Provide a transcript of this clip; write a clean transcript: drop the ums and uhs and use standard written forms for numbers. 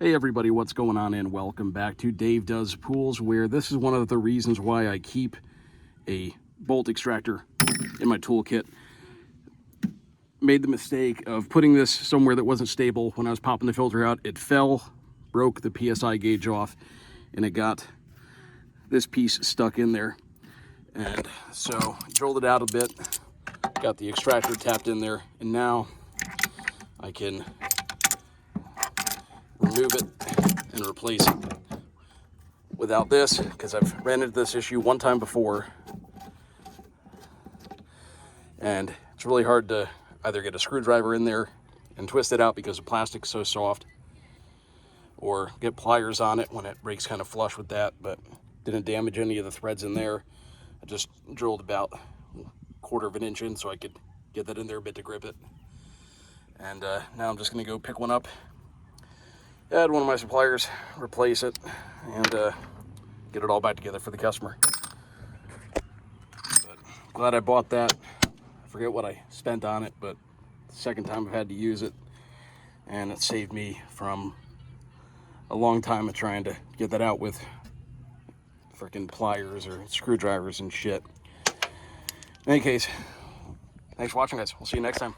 Hey everybody, what's going on, and welcome back to Dave Does Pools, where this is one of the reasons why I keep a bolt extractor in my toolkit. Made the mistake of putting this somewhere that wasn't stable. When I was popping the filter out, it fell, broke the PSI gauge off, and it got this piece stuck in there. And so drilled it out a bit, got the extractor tapped in there, and now I can remove it and replace it. Without this, because I've ran into this issue one time before, and it's really hard to either get a screwdriver in there and twist it out because the plastic's so soft, or get pliers on it when it breaks kind of flush with that, but didn't damage any of the threads in there. I just drilled about 1/4 of an inch in so I could get that in there a bit to grip it. And now I'm just going to go pick one up, add one of my suppliers, replace it, and get it all back together for the customer. But glad I bought that. I forget what I spent on it, but the second time I've had to use it, and it saved me from a long time of trying to get that out with freaking pliers or screwdrivers and shit. In any case, thanks for watching, guys. We'll see you next time.